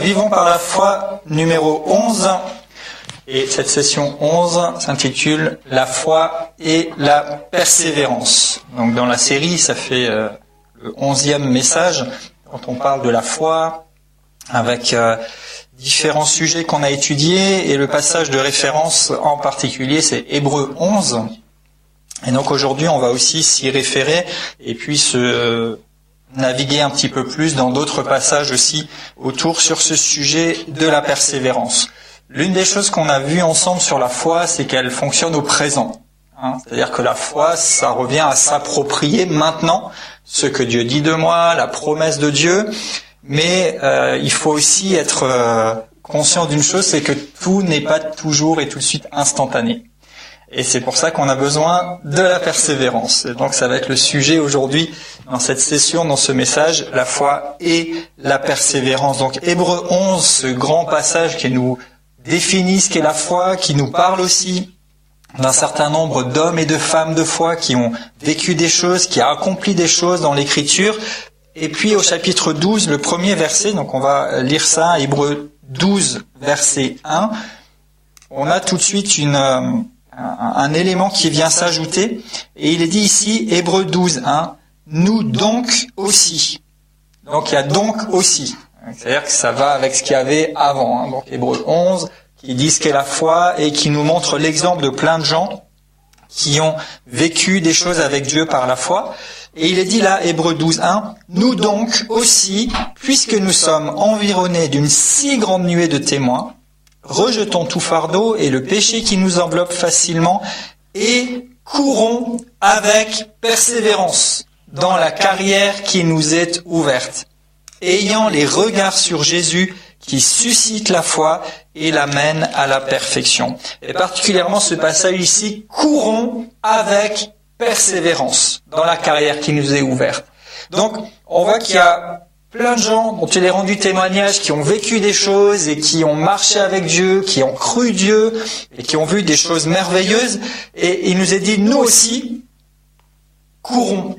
Vivons par la foi numéro 11. Et cette session 11 s'intitule « La foi et la persévérance ». Donc dans la série, ça fait le 11e message quand on parle de la foi avec différents sujets qu'on a étudiés. Et le passage de référence en particulier, c'est Hébreux 11. Et donc aujourd'hui, on va aussi s'y référer et puis se naviguer un petit peu plus dans d'autres passages aussi autour sur ce sujet de la persévérance. L'une des choses qu'on a vues ensemble sur la foi, c'est qu'elle fonctionne au présent. C'est-à-dire que la foi, ça revient à s'approprier maintenant ce que Dieu dit de moi, la promesse de Dieu. Mais il faut aussi être conscient d'une chose, c'est que tout n'est pas toujours et tout de suite instantané. Et c'est pour ça qu'on a besoin de la persévérance. Et donc ça va être le sujet aujourd'hui dans cette session, dans ce message, la foi et la persévérance. Donc Hébreux 11, ce grand passage qui nous définit ce qu'est la foi, qui nous parle aussi d'un certain nombre d'hommes et de femmes de foi qui ont vécu des choses, qui ont accompli des choses dans l'Écriture. Et puis au chapitre 12, le premier verset, donc on va lire ça, Hébreux 12, verset 1, on a tout de suite un élément qui vient s'ajouter, et il est dit ici, Hébreux 12, 1, nous donc aussi. Donc il y a donc aussi. C'est-à-dire que ça va avec ce qu'il y avait avant. Donc Hébreux 11, qui dit ce qu'est la foi et qui nous montre l'exemple de plein de gens qui ont vécu des choses avec Dieu par la foi. Et il est dit là, Hébreux 12, 1, nous donc aussi, puisque nous sommes environnés d'une si grande nuée de témoins, rejetons tout fardeau et le péché qui nous enveloppe facilement et courons avec persévérance dans la carrière qui nous est ouverte, ayant les regards sur Jésus qui suscite la foi et l'amène à la perfection. Et particulièrement ce passage ici, courons avec persévérance dans la carrière qui nous est ouverte. Donc on voit qu'il y a plein de gens dont il est rendu témoignage, qui ont vécu des choses et qui ont marché avec Dieu, qui ont cru Dieu et qui ont vu des choses merveilleuses. Et il nous est dit, nous aussi, courons.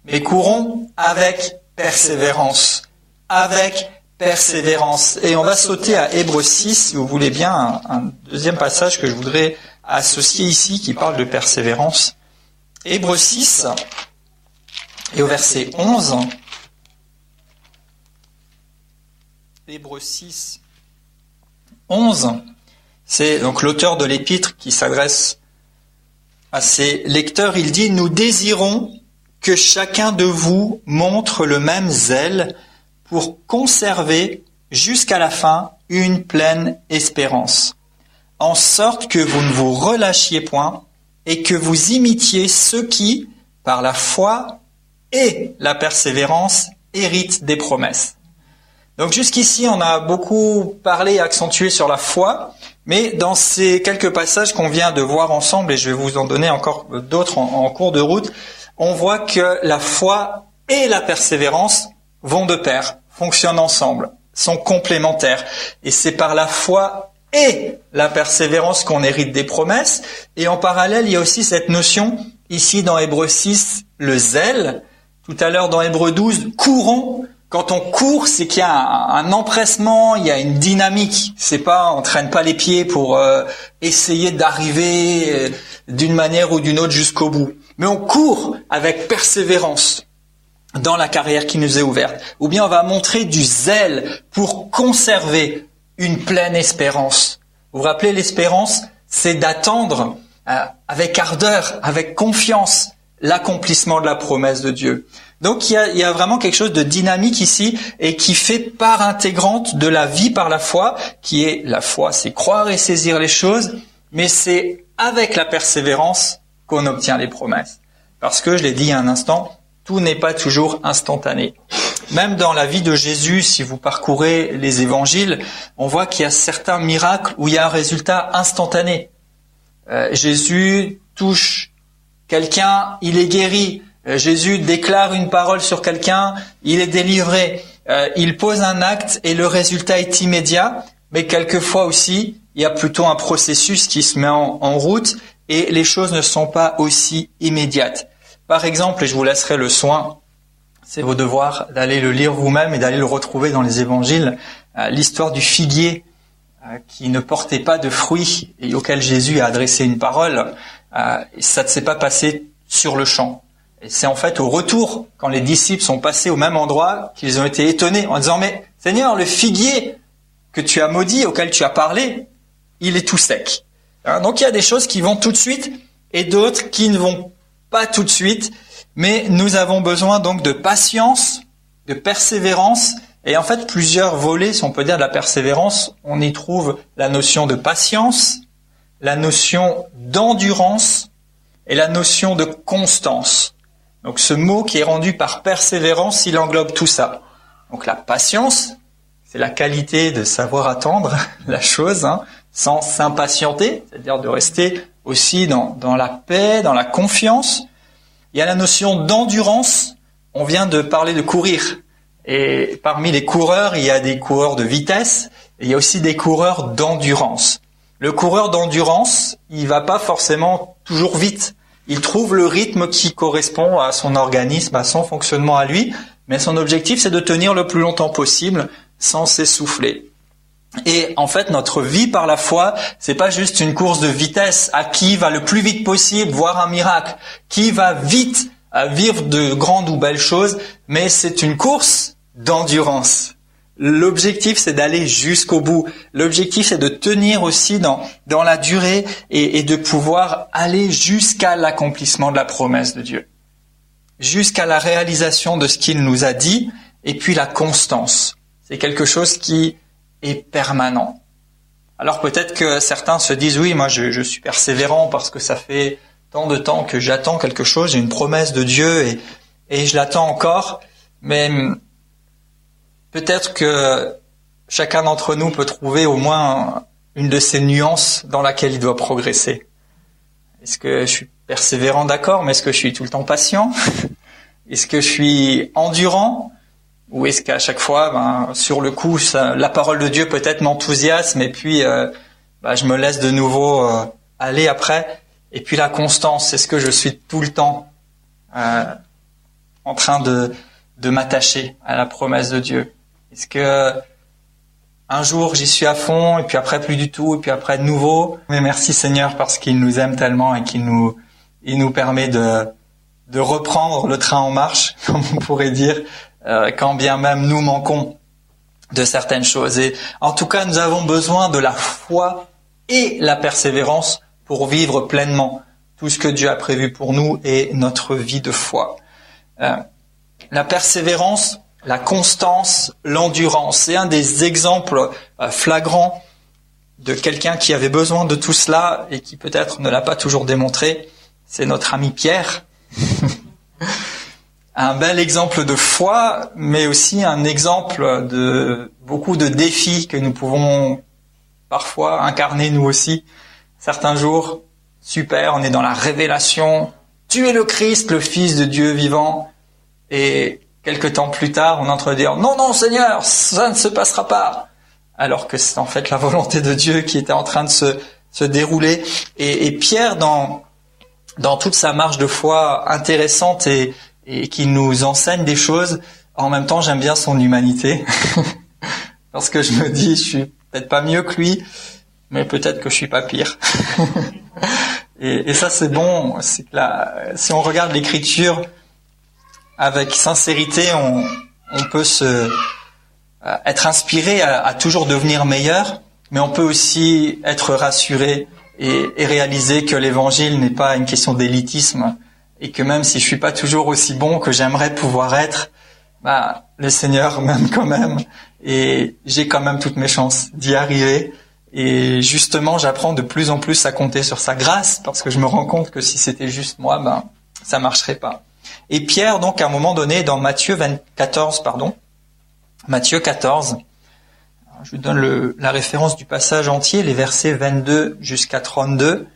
Mais courons avec persévérance. Avec persévérance. Et on va sauter à Hébreux 6, si vous voulez bien, un deuxième passage que je voudrais associer ici, qui parle de persévérance. Hébreux 6, et au verset 11... Hébreux 6, 11, c'est donc l'auteur de l'épître qui s'adresse à ses lecteurs. Il dit « Nous désirons que chacun de vous montre le même zèle pour conserver jusqu'à la fin une pleine espérance, en sorte que vous ne vous relâchiez point et que vous imitiez ceux qui, par la foi et la persévérance, héritent des promesses. » Donc jusqu'ici, on a beaucoup parlé et accentué sur la foi, mais dans ces quelques passages qu'on vient de voir ensemble, et je vais vous en donner encore d'autres en cours de route, on voit que la foi et la persévérance vont de pair, fonctionnent ensemble, sont complémentaires. Et c'est par la foi et la persévérance qu'on hérite des promesses. Et en parallèle, il y a aussi cette notion, ici dans Hébreux 6, le zèle. Tout à l'heure dans Hébreux 12, courons. Quand on court, c'est qu'il y a un empressement, il y a une dynamique. C'est pas, on traîne pas les pieds pour essayer d'arriver d'une manière ou d'une autre jusqu'au bout. Mais on court avec persévérance dans la carrière qui nous est ouverte. Ou bien on va montrer du zèle pour conserver une pleine espérance. Vous vous rappelez, l'espérance, c'est d'attendre avec ardeur, avec confiance, l'accomplissement de la promesse de Dieu. Donc il y a vraiment quelque chose de dynamique ici et qui fait part intégrante de la vie par la foi, qui est la foi, c'est croire et saisir les choses, mais c'est avec la persévérance qu'on obtient les promesses. Parce que, je l'ai dit il y a un instant, tout n'est pas toujours instantané. Même dans la vie de Jésus, si vous parcourez les évangiles, on voit qu'il y a certains miracles où il y a un résultat instantané. Jésus touche quelqu'un, il est guéri. Jésus déclare une parole sur quelqu'un, il est délivré. Il pose un acte et le résultat est immédiat. Mais quelquefois aussi, il y a plutôt un processus qui se met en route et les choses ne sont pas aussi immédiates. Par exemple, et je vous laisserai le soin, c'est vos devoirs d'aller le lire vous-même et d'aller le retrouver dans les évangiles, l'histoire du figuier qui ne portait pas de fruits et auquel Jésus a adressé une parole, ça ne s'est pas passé sur le champ. Et c'est en fait au retour, quand les disciples sont passés au même endroit, qu'ils ont été étonnés en disant « Mais Seigneur, le figuier que tu as maudit, auquel tu as parlé, il est tout sec. » Donc il y a des choses qui vont tout de suite et d'autres qui ne vont pas tout de suite. Mais nous avons besoin donc de patience, de persévérance. Et en fait, plusieurs volets, si on peut dire, de la persévérance. On y trouve la notion de patience, la notion d'endurance et la notion de constance. Donc ce mot qui est rendu par persévérance, il englobe tout ça. Donc la patience, c'est la qualité de savoir attendre la chose, sans s'impatienter, c'est-à-dire de rester aussi dans la paix, dans la confiance. Il y a la notion d'endurance, on vient de parler de courir. Et parmi les coureurs, il y a des coureurs de vitesse, et il y a aussi des coureurs d'endurance. Le coureur d'endurance, il va pas forcément toujours vite. Il trouve le rythme qui correspond à son organisme, à son fonctionnement à lui, mais son objectif, c'est de tenir le plus longtemps possible sans s'essouffler. Et en fait, notre vie par la foi, c'est pas juste une course de vitesse à qui va le plus vite possible voir un miracle, qui va vite vivre de grandes ou belles choses, mais c'est une course d'endurance. L'objectif, c'est d'aller jusqu'au bout. L'objectif, c'est de tenir aussi dans la durée et de pouvoir aller jusqu'à l'accomplissement de la promesse de Dieu. Jusqu'à la réalisation de ce qu'il nous a dit, et puis la constance. C'est quelque chose qui est permanent. Alors peut-être que certains se disent, oui, moi je suis persévérant parce que ça fait tant de temps que j'attends quelque chose, j'ai une promesse de Dieu et je l'attends encore, mais peut-être que chacun d'entre nous peut trouver au moins une de ces nuances dans laquelle il doit progresser. Est-ce que je suis persévérant, d'accord, mais est-ce que je suis tout le temps patient? Est-ce que je suis endurant? Ou est-ce qu'à chaque fois, sur le coup, la parole de Dieu peut-être m'enthousiasme et puis je me laisse de nouveau aller après? Et puis la constance, est-ce que je suis tout le temps en train de m'attacher à la promesse de Dieu? Est-ce que un jour j'y suis à fond et puis après plus du tout et puis après de nouveau? Mais merci Seigneur parce qu'il nous aime tellement et qu'il nous permet de reprendre le train en marche, comme on pourrait dire, quand bien même nous manquons de certaines choses. Et en tout cas, nous avons besoin de la foi et la persévérance pour vivre pleinement tout ce que Dieu a prévu pour nous et notre vie de foi. La persévérance, la constance, l'endurance, c'est un des exemples flagrants de quelqu'un qui avait besoin de tout cela et qui peut-être ne l'a pas toujours démontré. C'est notre ami Pierre. Un bel exemple de foi, mais aussi un exemple de beaucoup de défis que nous pouvons parfois incarner nous aussi. Certains jours, super, on est dans la révélation, tu es le Christ, le Fils de Dieu vivant. Et quelques temps plus tard, on est en train de dire, non Seigneur, ça ne se passera pas. Alors que c'est en fait la volonté de Dieu qui était en train de se dérouler. Et Pierre, dans toute sa marche de foi intéressante et qui nous enseigne des choses, en même temps j'aime bien son humanité. Parce que je me dis, je suis peut-être pas mieux que lui, mais peut-être que je suis pas pire. et ça c'est bon, c'est que là, si on regarde l'écriture avec sincérité, on peut être inspiré à toujours devenir meilleur, mais on peut aussi être rassuré et réaliser que l'évangile n'est pas une question d'élitisme et que même si je suis pas toujours aussi bon que j'aimerais pouvoir être, le Seigneur m'aime quand même et j'ai quand même toutes mes chances d'y arriver. Et justement, j'apprends de plus en plus à compter sur sa grâce parce que je me rends compte que si c'était juste moi, ça marcherait pas. Et Pierre, donc, à un moment donné, dans Matthieu 14, je vous donne la référence du passage entier, les versets 22 jusqu'à 32.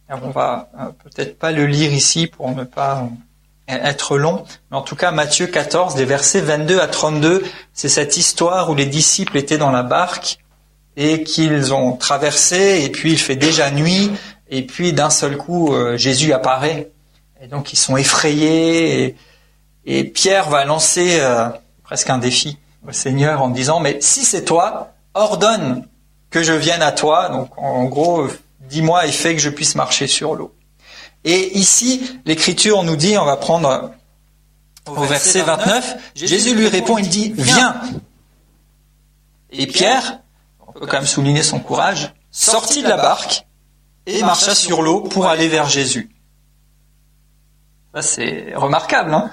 Alors, on va peut-être pas le lire ici pour ne pas être long, mais en tout cas, Matthieu 14, les versets 22 à 32, c'est cette histoire où les disciples étaient dans la barque et qu'ils ont traversé, et puis il fait déjà nuit, et puis d'un seul coup, Jésus apparaît. Et donc ils sont effrayés, et Pierre va lancer presque un défi au Seigneur en disant, mais si c'est toi, ordonne que je vienne à toi. Donc en gros, dis-moi et fais que je puisse marcher sur l'eau. Et ici, l'Écriture nous dit, on va prendre au verset 29, Jésus lui répond, il dit, viens. Et Pierre, on peut quand même souligner son courage, sortit de la barque et marcha sur l'eau pour aller vers Jésus. Ça, c'est remarquable, hein?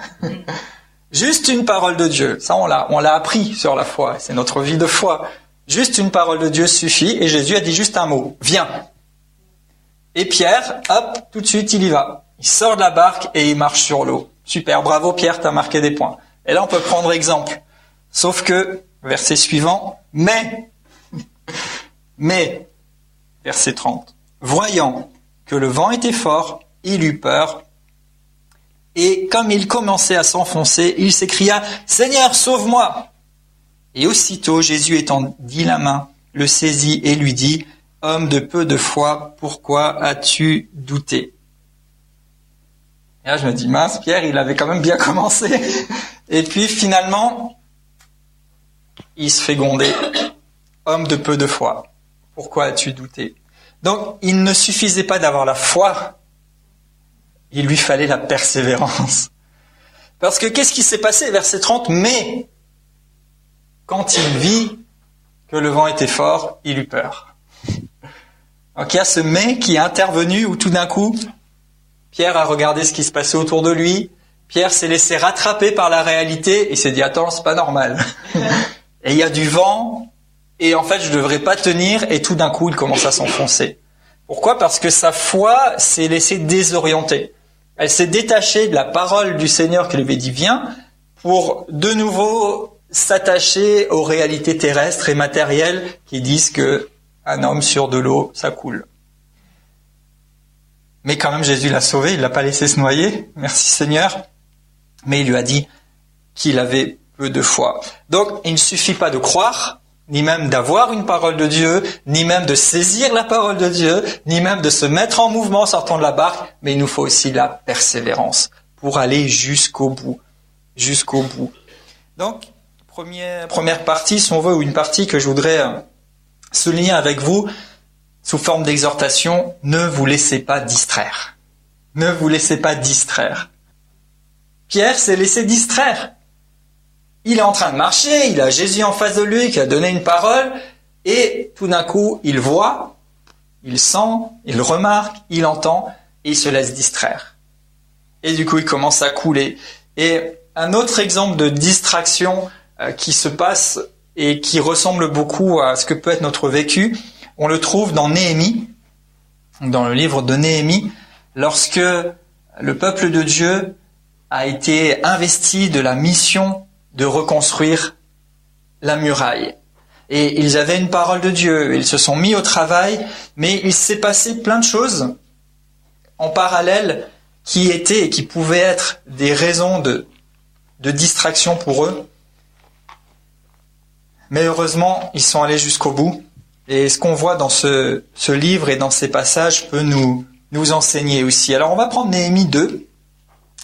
Juste une parole de Dieu. Ça, on l'a appris sur la foi. C'est notre vie de foi. Juste une parole de Dieu suffit. Et Jésus a dit juste un mot. Viens. Et Pierre, hop, tout de suite, il y va. Il sort de la barque et il marche sur l'eau. Super, bravo Pierre, t'as marqué des points. Et là, on peut prendre exemple. Sauf que, verset suivant, mais, verset 30. Voyant que le vent était fort, il eut peur. Et comme il commençait à s'enfoncer, il s'écria « Seigneur, sauve-moi !» Et aussitôt, Jésus étendit la main, le saisit et lui dit « Homme de peu de foi, pourquoi as-tu douté ?» Et là, je me dis « Mince, Pierre, il avait quand même bien commencé. » Et puis finalement, il se fait gronder « Homme de peu de foi, pourquoi as-tu douté ?» Donc, il ne suffisait pas d'avoir la foi. Il lui fallait la persévérance. Parce que qu'est-ce qui s'est passé, verset 30 ? Mais, quand il vit que le vent était fort, il eut peur. Donc il y a ce mais qui est intervenu où tout d'un coup, Pierre a regardé ce qui se passait autour de lui. Pierre s'est laissé rattraper par la réalité et s'est dit « Attends, c'est pas normal. » Et il y a du vent et en fait je devrais pas tenir et tout d'un coup il commence à s'enfoncer. Pourquoi ? Parce que sa foi s'est laissée désorienter. Elle s'est détachée de la parole du Seigneur qui lui avait dit « Viens » pour de nouveau s'attacher aux réalités terrestres et matérielles qui disent que un homme sur de l'eau, ça coule. Mais quand même, Jésus l'a sauvé, il l'a pas laissé se noyer. Merci Seigneur. Mais il lui a dit qu'il avait peu de foi. Donc, il ne suffit pas de croire, ni même d'avoir une parole de Dieu, ni même de saisir la parole de Dieu, ni même de se mettre en mouvement en sortant de la barque, mais il nous faut aussi la persévérance pour aller jusqu'au bout. Jusqu'au bout. Donc, première partie, si on veut, ou une partie que je voudrais souligner avec vous, sous forme d'exhortation, ne vous laissez pas distraire. Ne vous laissez pas distraire. Pierre s'est laissé distraire. Il est en train de marcher, il a Jésus en face de lui qui a donné une parole, et tout d'un coup, il voit, il sent, il remarque, il entend, et il se laisse distraire. Et du coup, il commence à couler. Et un autre exemple de distraction qui se passe et qui ressemble beaucoup à ce que peut être notre vécu, on le trouve dans Néhémie, dans le livre de Néhémie, lorsque le peuple de Dieu a été investi de la mission de reconstruire la muraille. Et ils avaient une parole de Dieu, ils se sont mis au travail, mais il s'est passé plein de choses en parallèle qui étaient et qui pouvaient être des raisons de distraction pour eux. Mais heureusement, ils sont allés jusqu'au bout. Et ce qu'on voit dans ce livre et dans ces passages peut nous enseigner aussi. Alors on va prendre Néhémie 2.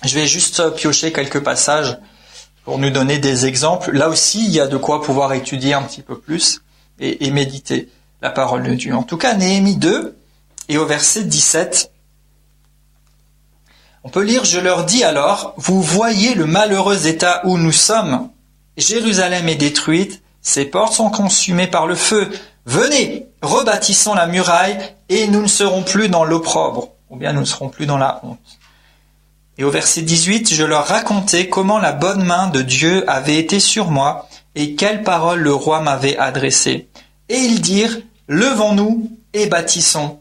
Je vais juste piocher quelques passages pour nous donner des exemples. Là aussi, il y a de quoi pouvoir étudier un petit peu plus et méditer la parole de Dieu. En tout cas, Néhémie 2 et au verset 17, on peut lire « Je leur dis alors, vous voyez le malheureux état où nous sommes. Jérusalem est détruite, ses portes sont consumées par le feu. Venez, rebâtissons la muraille et nous ne serons plus dans l'opprobre, ou bien nous ne serons plus dans la honte. » Et au verset 18, je leur racontais comment la bonne main de Dieu avait été sur moi et quelles paroles le roi m'avait adressées. Et ils dirent, levons-nous et bâtissons.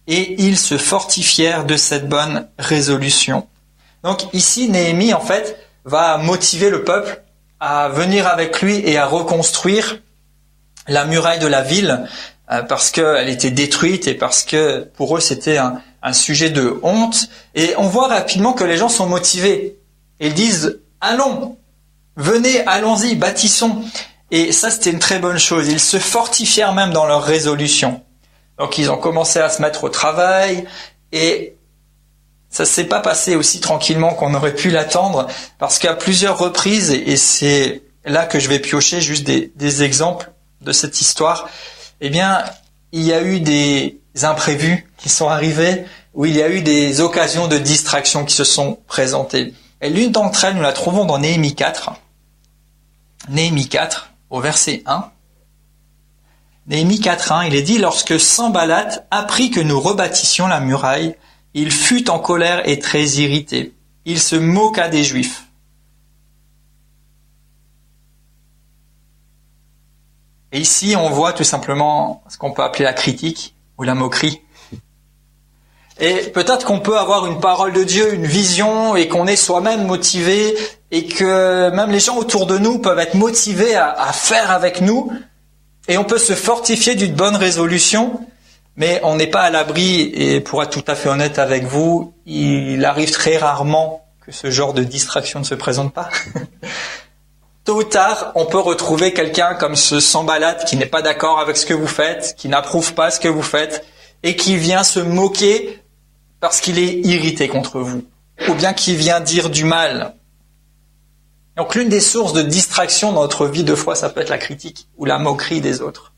Et ils se fortifièrent de cette bonne résolution. Donc ici, Néhémie, en fait, va motiver le peuple à venir avec lui et à reconstruire la muraille de la ville parce qu'elle était détruite et parce que pour eux c'était un sujet de honte. Et on voit rapidement que les gens sont motivés. Ils disent « Allons, venez, allons-y, bâtissons ». Et ça c'était une très bonne chose. Ils se fortifièrent même dans leur résolution. Donc ils ont commencé à se mettre au travail et ça s'est pas passé aussi tranquillement qu'on aurait pu l'attendre parce qu'à plusieurs reprises, et c'est là que je vais piocher juste des exemples de cette histoire. Eh bien, il y a eu des imprévus qui sont arrivés, où il y a eu des occasions de distraction qui se sont présentées. Et l'une d'entre elles, nous la trouvons dans Néhémie 4. Néhémie 4, au verset 1. Néhémie 4.1, il est dit « Lorsque Sanballat apprit que nous rebâtissions la muraille, il fut en colère et très irrité. Il se moqua des Juifs. » Et ici, on voit tout simplement ce qu'on peut appeler la critique ou la moquerie. Et peut-être qu'on peut avoir une parole de Dieu, une vision, et qu'on est soi-même motivé, et que même les gens autour de nous peuvent être motivés à faire avec nous, et on peut se fortifier d'une bonne résolution, mais on n'est pas à l'abri, et pour être tout à fait honnête avec vous, il arrive très rarement que ce genre de distraction ne se présente pas. Tôt ou tard, on peut retrouver quelqu'un comme ce Sanballat qui n'est pas d'accord avec ce que vous faites, qui n'approuve pas ce que vous faites, et qui vient se moquer parce qu'il est irrité contre vous, ou bien qui vient dire du mal. Donc l'une des sources de distraction dans notre vie de foi, ça peut être la critique ou la moquerie des autres.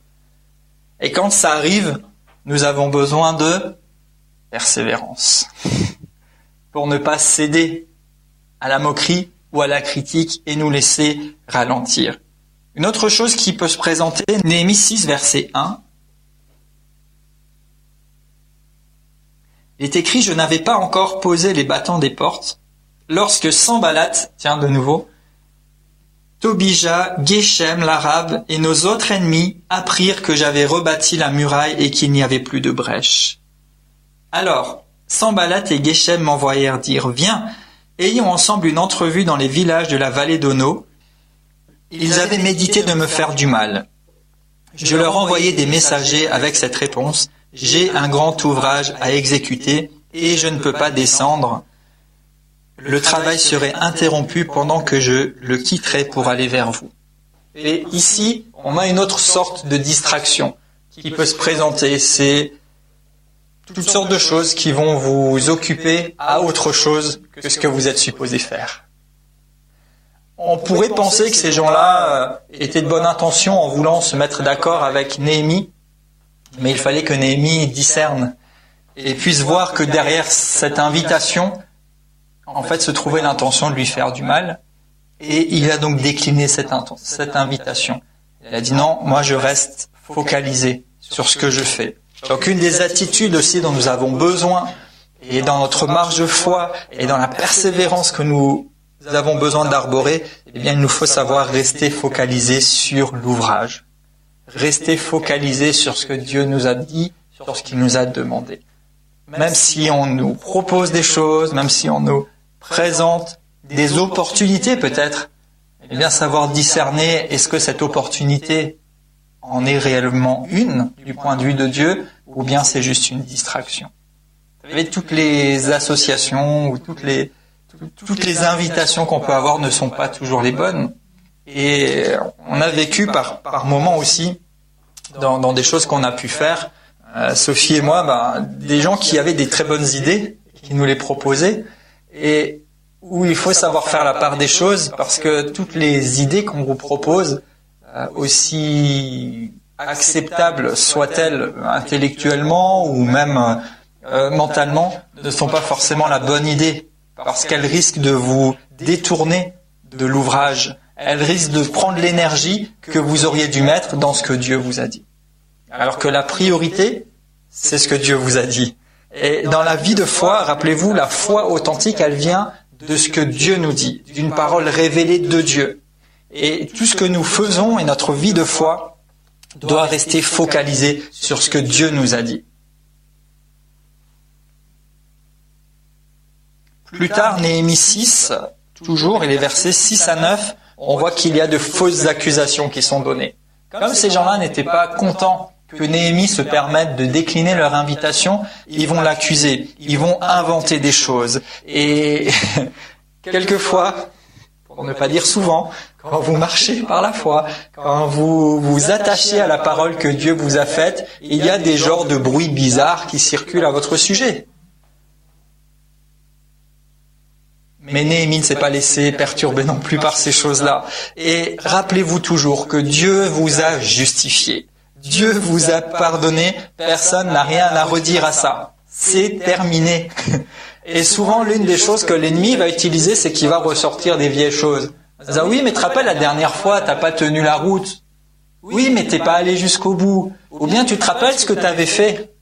Et quand ça arrive, nous avons besoin de persévérance pour ne pas céder à la moquerie ou à la critique et nous laisser ralentir. Une autre chose qui peut se présenter, Néhémie 6, verset 1. Il est écrit « Je n'avais pas encore posé les battants des portes, lorsque Sanballat, tiens de nouveau, Tobija, Geshem, l'Arabe et nos autres ennemis apprirent que j'avais rebâti la muraille et qu'il n'y avait plus de brèche. Alors, Sanballat et Geshem m'envoyèrent dire « Viens, ayons ensemble une entrevue dans les villages de la vallée d'Ono. » Ils avaient médité de me faire du mal. Je leur envoyai des messagers avec cette réponse « J'ai un grand ouvrage à exécuter et je ne peux pas descendre. Le travail serait interrompu pendant que je le quitterai pour aller vers vous. » Et ici, on a une autre sorte de distraction qui peut se présenter. C'est toutes sortes de choses qui vont vous occuper à autre chose que ce que vous êtes supposé faire. On pourrait penser que ces gens-là étaient de bonne intention en voulant se mettre d'accord avec Néhémie, mais il fallait que Néhémie discerne et puisse voir que derrière cette invitation, en fait, se trouvait l'intention de lui faire du mal, et il a donc décliné cette invitation. Il a dit non, moi je reste focalisé sur ce que je fais. Donc une des attitudes aussi dont nous avons besoin, et dans notre marche de foi, et dans la persévérance que nous avons besoin d'arborer, eh bien il nous faut savoir rester focalisé sur l'ouvrage. Rester focalisé sur ce que Dieu nous a dit, sur ce qu'il nous a demandé. Même si on nous propose des choses, même si on nous présente des opportunités peut-être, eh bien savoir discerner est-ce que cette opportunité en est réellement une du point de vue de Dieu ou bien c'est juste une distraction. Vous savez, toutes les associations ou toutes les invitations qu'on peut avoir ne sont pas toujours les bonnes. Et on a vécu par moments aussi dans des choses qu'on a pu faire, Sophie et moi, des gens qui avaient des très bonnes idées, qui nous les proposaient, et où il faut savoir faire la part des choses, parce que toutes les idées qu'on vous propose, aussi acceptables soient-elles intellectuellement ou même mentalement, ne sont pas forcément la bonne idée, parce qu'elles risquent de vous détourner de l'ouvrage. Elles risquent de prendre l'énergie que vous auriez dû mettre dans ce que Dieu vous a dit. Alors que la priorité, c'est ce que Dieu vous a dit. Et dans la vie de foi, rappelez-vous, la foi authentique, elle vient de ce que Dieu nous dit, d'une parole révélée de Dieu. Et tout ce que nous faisons et notre vie de foi doit rester focalisé sur ce que Dieu nous a dit. Plus tard, Néhémie 6, toujours, et les versets 6 à 9, on voit qu'il y a de fausses accusations qui sont données. Comme ces gens-là n'étaient pas contents que Néhémie se permette de décliner leur invitation, ils vont l'accuser, ils vont inventer des choses. Et quelquefois, pour ne pas dire souvent, quand vous marchez par la foi, quand vous vous attachez à la parole que Dieu vous a faite, il y a des genres de bruits bizarres qui circulent à votre sujet. Mais Néhémie ne s'est pas laissé perturber non plus par ces choses-là. Et rappelez-vous toujours que Dieu vous a justifié. Dieu vous a pardonné. Personne n'a rien à redire à ça. C'est terminé. Et souvent, l'une des choses que l'ennemi va utiliser, c'est qu'il va ressortir des vieilles choses. Il va dire, oui, mais te rappelles la dernière fois, t'as pas tenu la route. Oui, mais t'es pas allé jusqu'au bout. Ou bien tu te rappelles ce que t'avais fait.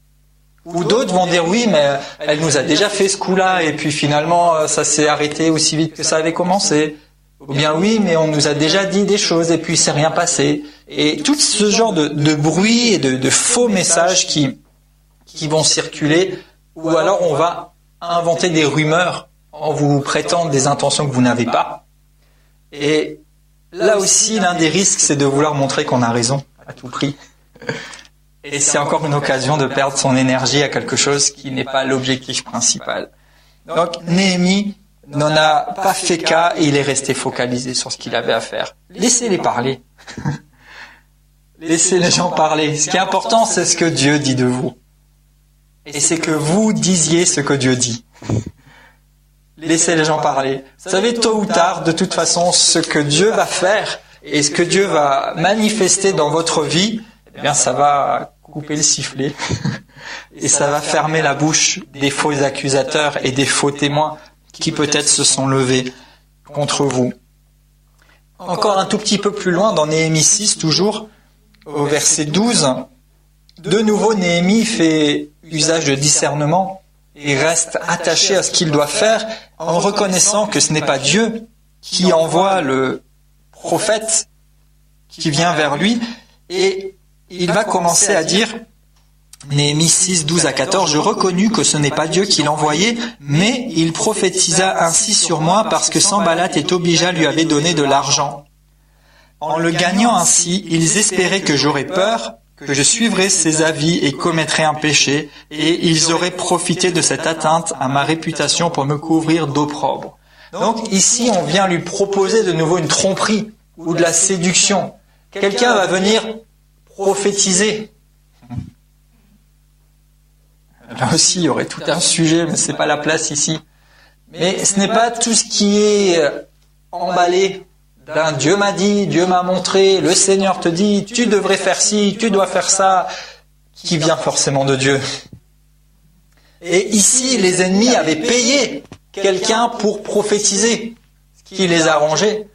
Ou d'autres vont dire, oui, mais elle nous a déjà fait ce coup-là, et puis finalement, ça s'est arrêté aussi vite que ça avait commencé. Ou bien, oui, mais on nous a déjà dit des choses, et puis c'est rien passé. Et tout ce genre de bruit et de faux messages qui vont circuler, ou alors on va inventer des rumeurs en vous prêtant des intentions que vous n'avez pas. Et là aussi, l'un des risques, c'est de vouloir montrer qu'on a raison à tout prix. Et c'est encore une occasion de perdre son énergie à quelque chose qui n'est pas l'objectif principal. Donc, Néhémie n'en a pas fait cas et il est resté focalisé sur ce qu'il avait à faire. Laissez-les parler. Laissez les gens parler. Ce qui est important, c'est ce que Dieu dit de vous. Et c'est que vous disiez ce que Dieu dit. Laissez les gens parler. Vous savez, tôt ou tard, de toute façon, ce que Dieu va faire et ce que Dieu va manifester dans votre vie, eh bien, ça va couper le sifflet et ça va fermer la bouche des faux accusateurs et des faux témoins qui peut-être se sont levés contre vous. Encore un tout petit peu plus loin, dans Néhémie 6, toujours, au verset 12, de nouveau, Néhémie fait usage de discernement et reste attaché à ce qu'il doit faire en reconnaissant que ce n'est pas Dieu qui envoie le prophète qui vient vers lui. Et il va commencer à dire, Néhémie 6, 12 à 14, « Je reconnus que ce n'est pas Dieu qui l'envoyait, mais il prophétisa ainsi sur moi parce que Sanballat et Tobija lui avaient donné de l'argent. En le gagnant ainsi, ils espéraient que j'aurais peur, que je suivrais ses avis et commettrais un péché, et ils auraient profité de cette atteinte à ma réputation pour me couvrir d'opprobre. » Donc ici, on vient lui proposer de nouveau une tromperie ou de la séduction. Quelqu'un va venir prophétiser. Là aussi, il y aurait tout un sujet, mais c'est pas la place ici. Mais ce n'est pas tout ce qui est emballé. Dieu m'a dit, Dieu m'a montré, le Seigneur te dit, tu devrais faire ci, tu dois faire ça, qui vient forcément de Dieu. Et ici, les ennemis avaient payé quelqu'un pour prophétiser, ce qui les arrangeait,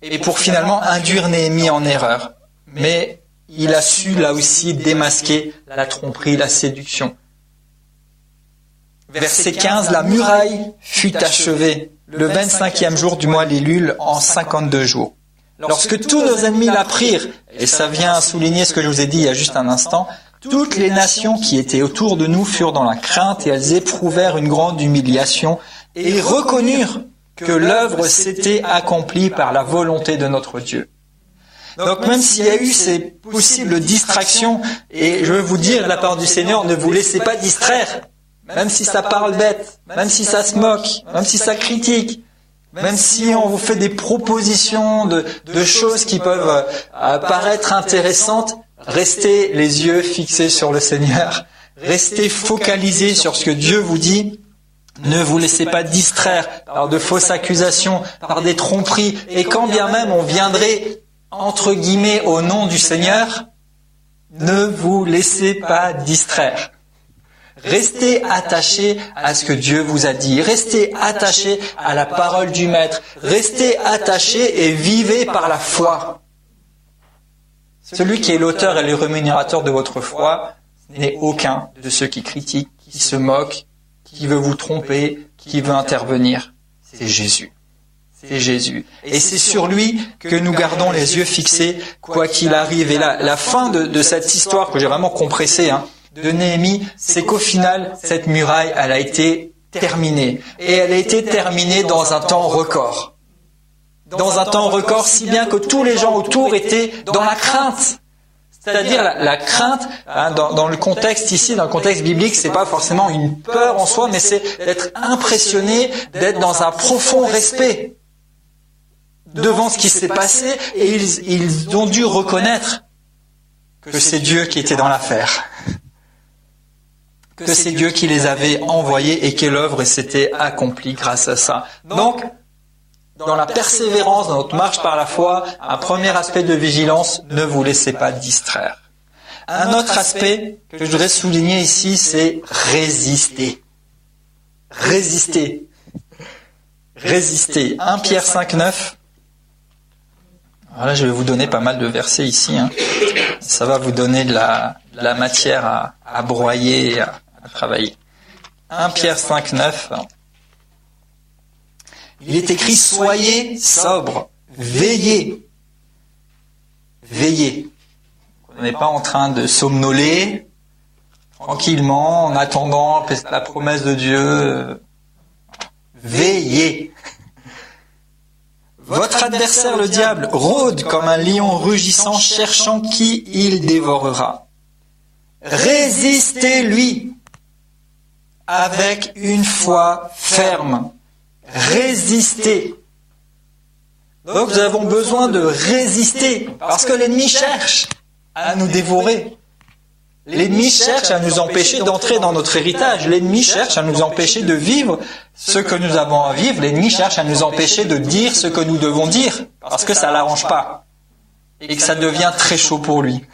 et pour finalement induire Néhémie en erreur. Mais il a su là aussi démasquer la tromperie, la séduction. Verset 15, la muraille fut achevée le 25e jour du mois Lélul en 52 jours. Lorsque tous nos ennemis l'apprirent, et ça vient souligner ce que je vous ai dit il y a juste un instant, toutes les nations qui étaient autour de nous furent dans la crainte et elles éprouvèrent une grande humiliation et reconnurent que l'œuvre s'était accomplie par la volonté de notre Dieu. Donc même s'il y a eu ces possibles distractions, et je veux vous dire de la part du Seigneur, ne vous laissez pas distraire, même si ça parle bête, même si ça se moque, même si ça critique, même si on vous fait des propositions de choses qui peuvent paraître intéressantes, restez les yeux fixés sur le Seigneur, restez focalisés sur ce que Dieu vous dit. Ne vous laissez pas distraire par de fausses accusations, par des tromperies, et quand bien même on viendrait entre guillemets au nom du Seigneur, ne vous laissez pas distraire. Restez attachés à ce que Dieu vous a dit. Restez attachés à la parole du Maître. Restez attachés et vivez par la foi. Celui qui est l'auteur et le rémunérateur de votre foi n'est aucun de ceux qui critiquent, qui se moquent, qui veut vous tromper, qui veut intervenir. C'est Jésus. C'est Jésus. Et c'est sur lui que nous gardons les yeux fixés, quoi qu'il arrive. Et la fin de cette histoire que j'ai vraiment compressée, de Néhémie, c'est qu'au final, cette muraille, elle a été terminée. Et elle a été terminée dans un temps record. Dans un temps record, si bien que tous les gens autour étaient dans la crainte. C'est-à-dire la crainte, dans le contexte ici, dans le contexte biblique, c'est pas forcément une peur en soi, mais c'est d'être impressionné, d'être dans un profond respect devant ce qui s'est passé, et ils ont dû reconnaître que c'est Dieu qui était dans l'affaire. que c'est Dieu qui les avait envoyés et que l'œuvre s'était accomplie grâce à ça. Donc, dans la persévérance, dans notre marche par la foi, un premier aspect de vigilance, ne vous laissez pas distraire. Un autre aspect que je voudrais souligner ici, c'est résister. Résister. Résister. 1 Pierre 5, 9. Voilà, je vais vous donner pas mal de versets ici. Ça va vous donner de la matière à broyer, à travailler. 1 Pierre 5, 9. Il est écrit, soyez sobres, veillez. Veillez. On n'est pas en train de somnoler tranquillement en attendant la promesse de Dieu. Veillez. Votre adversaire, le diable, rôde comme un lion rugissant, cherchant qui il dévorera. Résistez-lui avec une foi ferme. Résistez. Donc nous avons besoin de résister, parce que l'ennemi cherche à nous dévorer. L'ennemi cherche à nous empêcher d'entrer dans notre héritage. L'ennemi cherche à nous empêcher de vivre ce que nous avons à vivre. L'ennemi cherche à nous empêcher de dire ce que nous devons dire, parce que ça ne l'arrange pas. Et que ça devient très chaud pour lui.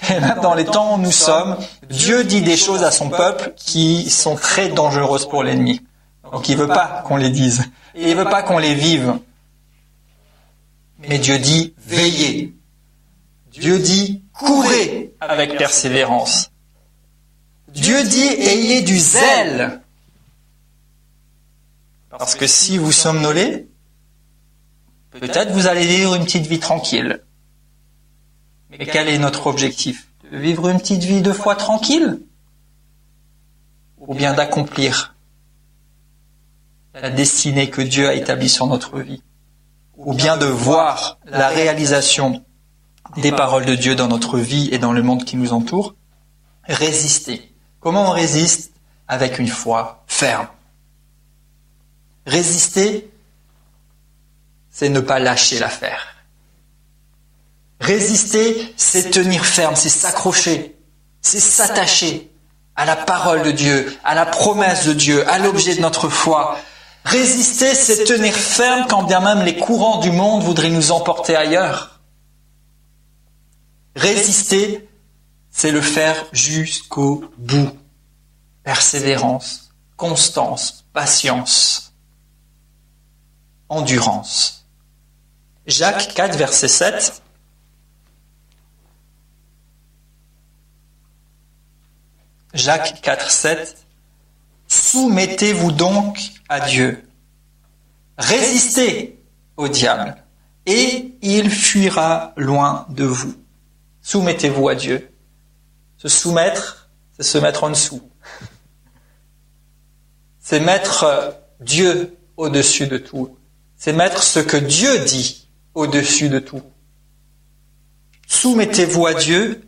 Et même dans les temps où nous sommes, Dieu dit des choses à son peuple qui sont très dangereuses pour l'ennemi. Donc il ne veut pas qu'on les dise. Et il ne veut pas qu'on les vive. Mais Dieu dit, veillez. Dieu dit, courez avec persévérance. Dieu dit, ayez du zèle. Parce que si vous somnolez, peut-être vous allez vivre une petite vie tranquille. Mais quel est notre objectif? De vivre une petite vie de foi tranquille? Ou bien d'accomplir la destinée que Dieu a établie sur notre vie? Ou bien de voir la réalisation des paroles de Dieu dans notre vie et dans le monde qui nous entoure? Résister. Comment on résiste? Avec une foi ferme. Résister, c'est ne pas lâcher l'affaire. Résister, c'est tenir ferme, c'est s'accrocher, c'est s'attacher à la parole de Dieu, à la promesse de Dieu, à l'objet de notre foi. Résister, c'est tenir ferme quand bien même les courants du monde voudraient nous emporter ailleurs. Résister, c'est le faire jusqu'au bout. Persévérance, constance, patience, endurance. Jacques 4, verset 7. Jacques 4, 7. Soumettez-vous donc à Dieu. Résistez au diable et il fuira loin de vous. Soumettez-vous à Dieu. Se soumettre, c'est se mettre en dessous. C'est mettre Dieu au-dessus de tout. C'est mettre ce que Dieu dit au-dessus de tout. Soumettez-vous à Dieu,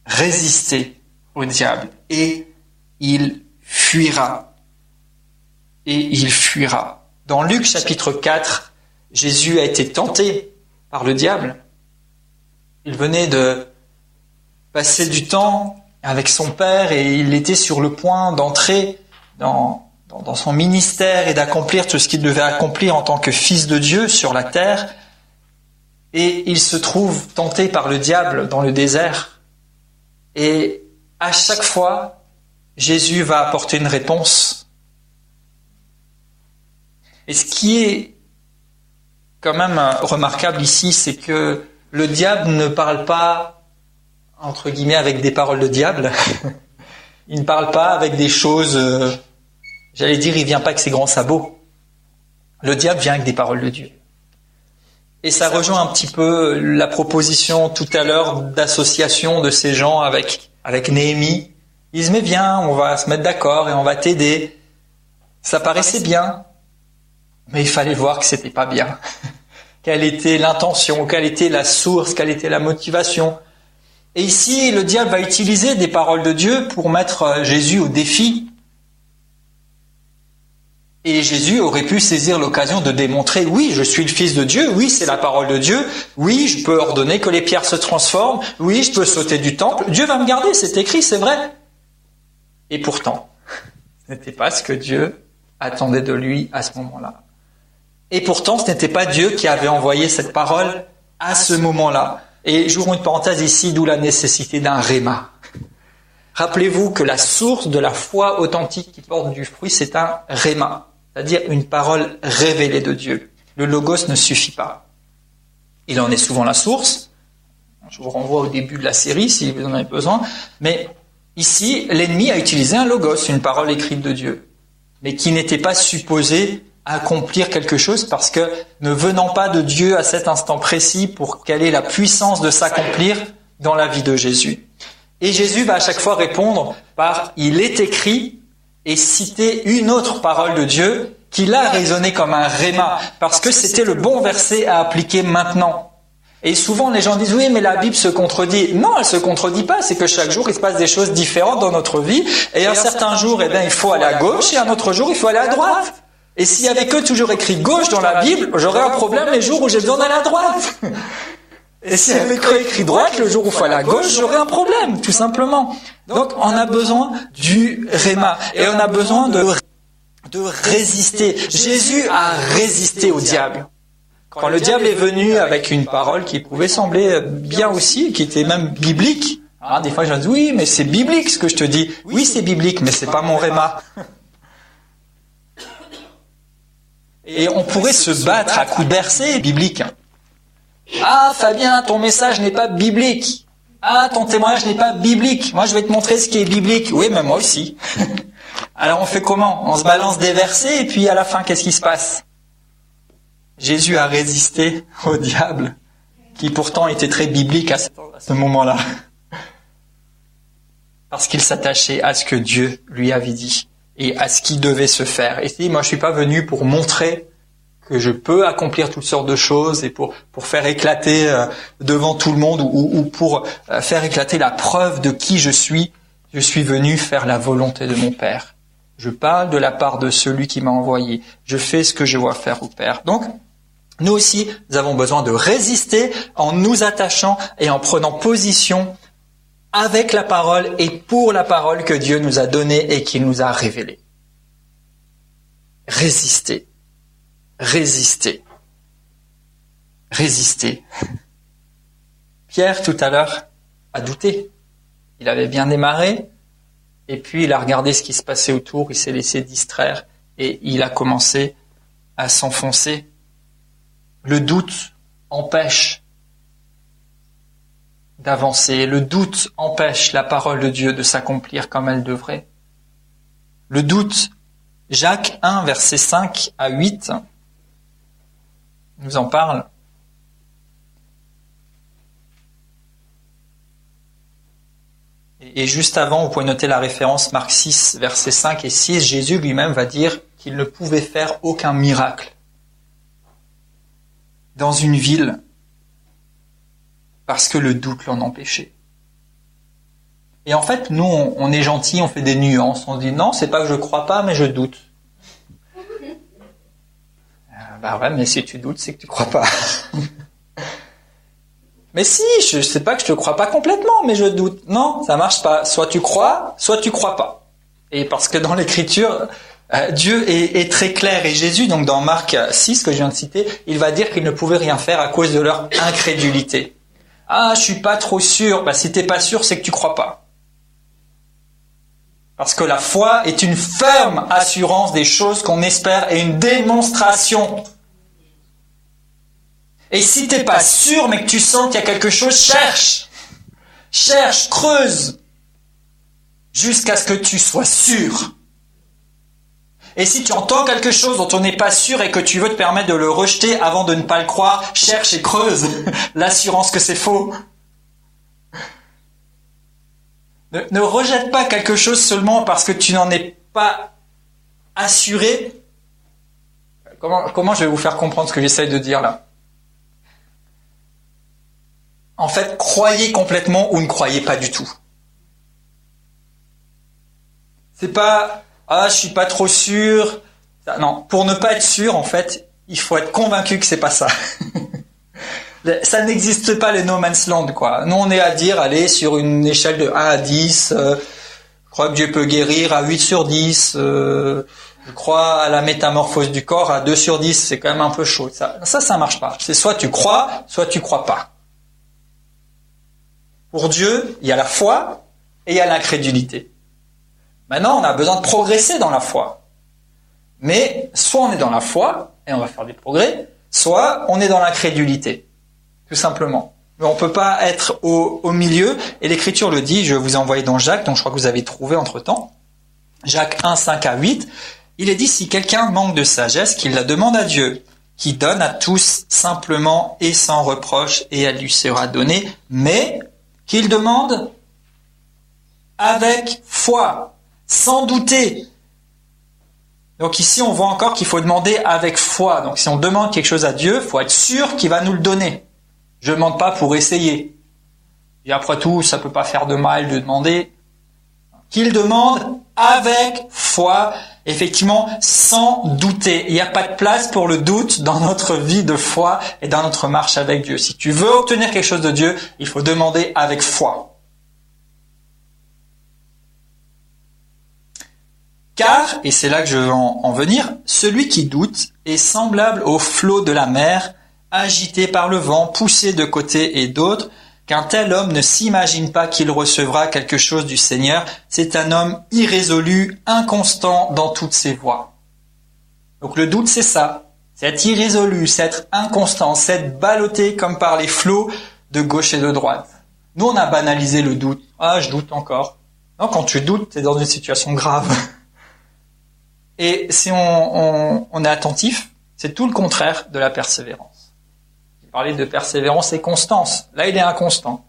résistez au diable et il fuira. Et il fuira. Dans Luc chapitre 4, Jésus a été tenté par le diable. Il venait de passer du temps avec son Père et il était sur le point d'entrer dans son ministère et d'accomplir tout ce qu'il devait accomplir en tant que fils de Dieu sur la terre. Et il se trouve tenté par le diable dans le désert. Et à chaque fois, Jésus va apporter une réponse. Et ce qui est quand même remarquable ici, c'est que le diable ne parle pas, entre guillemets, avec des paroles de diable. Il ne parle pas avec des choses, j'allais dire, il vient pas avec ses grands sabots. Le diable vient avec des paroles de Dieu. Et ça rejoint un petit peu la proposition tout à l'heure d'association de ces gens avec Néhémie. Ils disent, mais viens, on va se mettre d'accord et on va t'aider. Ça paraissait bien, mais il fallait voir que c'était pas bien. Quelle était l'intention, quelle était la source, quelle était la motivation. Et ici, le diable va utiliser des paroles de Dieu pour mettre Jésus au défi. Et Jésus aurait pu saisir l'occasion de démontrer, oui, je suis le Fils de Dieu, oui, c'est la parole de Dieu, oui, je peux ordonner que les pierres se transforment, oui, je peux sauter du temple, Dieu va me garder, c'est écrit, c'est vrai. Et pourtant, ce n'était pas ce que Dieu attendait de lui à ce moment-là. Et pourtant, ce n'était pas Dieu qui avait envoyé cette parole à ce moment-là. Et j'ouvre une parenthèse ici, d'où la nécessité d'un réma. Rappelez-vous que la source de la foi authentique qui porte du fruit, c'est un réma, c'est-à-dire une parole révélée de Dieu. Le logos ne suffit pas. Il en est souvent la source. Je vous renvoie au début de la série si vous en avez besoin. Mais ici, l'ennemi a utilisé un logos, une parole écrite de Dieu, mais qui n'était pas supposée accomplir quelque chose parce que ne venant pas de Dieu à cet instant précis pour quelle est la puissance de s'accomplir dans la vie de Jésus. Et Jésus va à chaque fois répondre par « il est écrit » et citer une autre parole de Dieu qui l'a résonné comme un réma parce que c'était le bon verset à appliquer maintenant. Et souvent les gens disent « oui, mais la Bible se contredit ». Non, elle se contredit pas, c'est que chaque jour il se passe des choses différentes dans notre vie et un certain jour il faut aller à gauche et un autre jour il faut aller à droite. Et s'il y avait que toujours écrit gauche dans la Bible, j'aurais un problème les jours où j'ai besoin d'aller à droite. Et s'il y avait que écrit droite, le jour où il faut aller à gauche, j'aurais un problème, tout simplement. Donc on a besoin du réma et on a besoin de résister. Jésus a résisté au diable. Quand le diable est venu avec une parole qui pouvait sembler bien aussi, qui était même biblique, des fois je dis oui, mais c'est biblique ce que je te dis. Oui, c'est biblique, mais c'est pas mon réma. Et on pourrait se battre à coups de versets bibliques. Ah, Fabien, ton message n'est pas biblique. Ah, ton témoignage n'est pas biblique. Moi, je vais te montrer ce qui est biblique. Oui, mais moi aussi. Alors, on fait comment? On se balance des versets et puis à la fin, qu'est-ce qui se passe? Jésus a résisté au diable, qui pourtant était très biblique à ce moment-là. Parce qu'il s'attachait à ce que Dieu lui avait dit et à ce qui devait se faire. Et si moi, je suis pas venu pour montrer que je peux accomplir toutes sortes de choses et pour faire éclater devant tout le monde ou pour faire éclater la preuve de qui je suis venu faire la volonté de mon Père. Je parle de la part de celui qui m'a envoyé. Je fais ce que je vois faire au Père. Donc, nous aussi, nous avons besoin de résister en nous attachant et en prenant position avec la parole et pour la parole que Dieu nous a donnée et qu'il nous a révélée. Résister. Résister. Résister. Pierre, tout à l'heure, a douté. Il avait bien démarré, et puis il a regardé ce qui se passait autour, il s'est laissé distraire, et il a commencé à s'enfoncer. Le doute empêche d'avancer. Le doute empêche la parole de Dieu de s'accomplir comme elle devrait. Le doute, Jacques 1, versets 5 à 8, nous en parle. Et juste avant, vous pouvez noter la référence Marc 6, versets 5 et 6, Jésus lui-même va dire qu'il ne pouvait faire aucun miracle dans une ville parce que le doute l'en empêchait. Et en fait, nous, on est gentils, on fait des nuances. On dit non, c'est pas que je crois pas, mais je doute. Bah ouais, mais si tu doutes, c'est que tu crois pas. Mais si, je sais pas que je te crois pas complètement, mais je doute. Non, ça marche pas. Soit tu crois pas. Et parce que dans l'Écriture, Dieu est très clair. Et Jésus, donc dans Marc 6, que je viens de citer, il va dire qu'il ne pouvait rien faire à cause de leur incrédulité. Ah, je suis pas trop sûr. Bah, si t'es pas sûr, c'est que tu crois pas. Parce que la foi est une ferme assurance des choses qu'on espère et une démonstration. Et si t'es pas sûr, mais que tu sens qu'il y a quelque chose, cherche, creuse, jusqu'à ce que tu sois sûr. Et si tu entends quelque chose dont on n'est pas sûr et que tu veux te permettre de le rejeter avant de ne pas le croire, cherche et creuse l'assurance que c'est faux. Ne rejette pas quelque chose seulement parce que tu n'en es pas assuré. Comment je vais vous faire comprendre ce que j'essaye de dire là? En fait, croyez complètement ou ne croyez pas du tout. C'est pas je suis pas trop sûr. Non, pour ne pas être sûr, en fait, il faut être convaincu que c'est pas ça. Ça n'existe pas les no man's land, quoi. Nous, on est à dire, allez, sur une échelle de 1 à 10, crois que Dieu peut guérir à 8 sur 10. Je crois à la métamorphose du corps à 2 sur 10. C'est quand même un peu chaud. Ça marche pas. C'est soit tu crois pas. Pour Dieu, il y a la foi et il y a l'incrédulité. Maintenant, on a besoin de progresser dans la foi. Mais soit on est dans la foi et on va faire des progrès, soit on est dans l'incrédulité. Tout simplement. Mais on peut pas être au milieu. Et l'Écriture le dit, je vous ai envoyé dans Jacques, donc je crois que vous avez trouvé entre-temps. Jacques 1, 5 à 8. Il est dit, si quelqu'un manque de sagesse, qu'il la demande à Dieu, qui donne à tous simplement et sans reproche, et elle lui sera donnée, mais qu'il demande avec foi, sans douter. Donc ici, on voit encore qu'il faut demander avec foi. Donc si on demande quelque chose à Dieu, il faut être sûr qu'il va nous le donner. Je ne demande pas pour essayer. Et après tout, ça ne peut pas faire de mal de demander. Qu'il demande avec foi, effectivement, sans douter. Il n'y a pas de place pour le doute dans notre vie de foi et dans notre marche avec Dieu. Si tu veux obtenir quelque chose de Dieu, il faut demander avec foi. Car, et c'est là que je veux en venir, celui qui doute est semblable au flot de la mer, agité par le vent, poussé de côté et d'autre, qu'un tel homme ne s'imagine pas qu'il recevra quelque chose du Seigneur. C'est un homme irrésolu, inconstant dans toutes ses voies. Donc le doute, c'est ça. C'est être irrésolu, c'est être inconstant, c'est être ballotté comme par les flots de gauche et de droite. Nous, on a banalisé le doute. Ah, je doute encore. Non, quand tu doutes, tu es dans une situation grave. Et si on est attentif, c'est tout le contraire de la persévérance. J'ai parlé de persévérance et constance. Là, il est inconstant.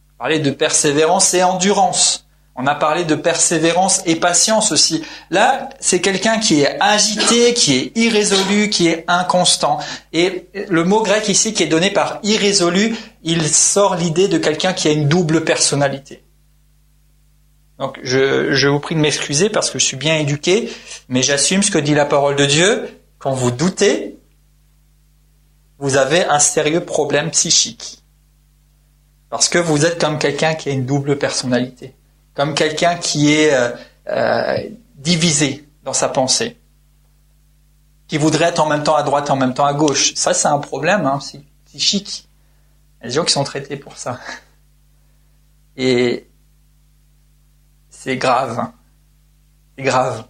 J'ai parlé de persévérance et endurance. On a parlé de persévérance et patience aussi. Là, c'est quelqu'un qui est agité, qui est irrésolu, qui est inconstant. Et le mot grec ici qui est donné par irrésolu, il sort l'idée de quelqu'un qui a une double personnalité. Donc, je vous prie de m'excuser parce que je suis bien éduqué, mais j'assume ce que dit la parole de Dieu. Quand vous doutez, vous avez un sérieux problème psychique. Parce que vous êtes comme quelqu'un qui a une double personnalité. Comme quelqu'un qui est divisé dans sa pensée. Qui voudrait être en même temps à droite et en même temps à gauche. Ça, c'est un problème psychique. Il y a des gens qui sont traités pour ça. Et c'est grave. C'est grave.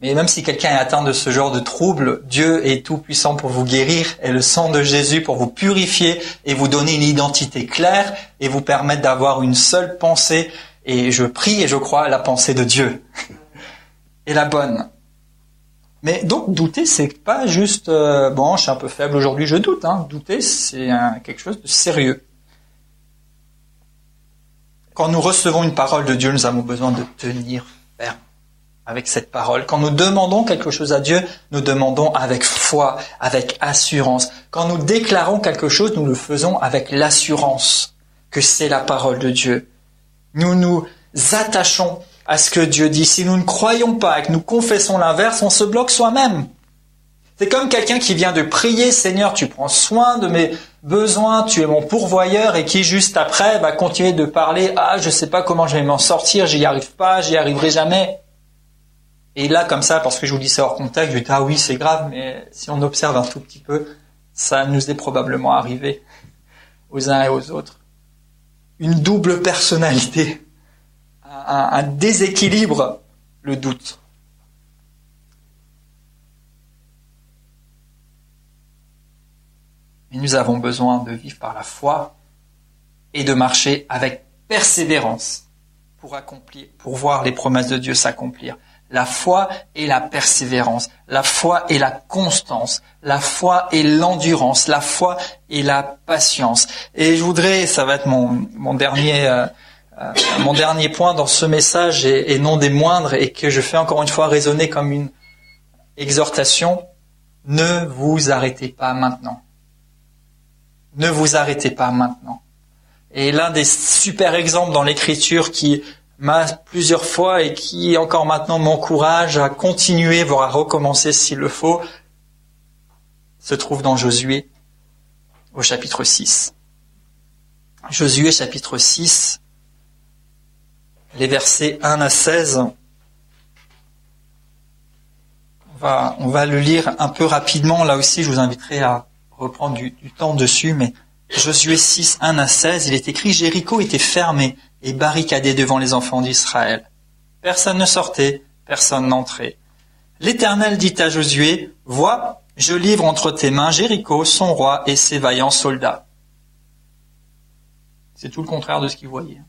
Mais même si quelqu'un est atteint de ce genre de trouble, Dieu est tout puissant pour vous guérir et le sang de Jésus pour vous purifier et vous donner une identité claire et vous permettre d'avoir une seule pensée. Et je prie et je crois à la pensée de Dieu. Et la bonne. Mais donc douter, c'est pas juste bon, je suis un peu faible aujourd'hui, je doute. Douter, c'est quelque chose de sérieux. Quand nous recevons une parole de Dieu, nous avons besoin de tenir ferme avec cette parole. Quand nous demandons quelque chose à Dieu, nous demandons avec foi, avec assurance. Quand nous déclarons quelque chose, nous le faisons avec l'assurance que c'est la parole de Dieu. Nous nous attachons à ce que Dieu dit. Si nous ne croyons pas et que nous confessons l'inverse, on se bloque soi-même. C'est comme quelqu'un qui vient de prier, Seigneur, tu prends soin de mes besoins, tu es mon pourvoyeur, et qui juste après va continuer de parler, je sais pas comment je vais m'en sortir, j'y arrive pas, j'y arriverai jamais. Et là, comme ça, parce que je vous dis ça hors contexte, je dis, oui, c'est grave, mais si on observe un tout petit peu, ça nous est probablement arrivé aux uns et aux autres. Une double personnalité, un déséquilibre, le doute. Et nous avons besoin de vivre par la foi et de marcher avec persévérance pour voir les promesses de Dieu s'accomplir. La foi et la persévérance, la foi et la constance, la foi et l'endurance, la foi et la patience. Et je voudrais, ça va être mon dernier point dans ce message et non des moindres, et que je fais encore une fois résonner comme une exhortation, ne vous arrêtez pas maintenant. Ne vous arrêtez pas maintenant. Et l'un des super exemples dans l'Écriture qui m'a plusieurs fois et qui encore maintenant m'encourage à continuer, voire à recommencer s'il le faut, se trouve dans Josué au chapitre 6. Josué chapitre 6, les versets 1 à 16. On va le lire un peu rapidement. Là aussi, je vous inviterai à reprendre du temps dessus. Mais Josué 6, 1 à 16, il est écrit « Jéricho était fermé et barricadé devant les enfants d'Israël. Personne ne sortait, personne n'entrait. L'Éternel dit à Josué « Vois, je livre entre tes mains Jéricho, son roi et ses vaillants soldats. » C'est tout le contraire de ce qu'il voyait.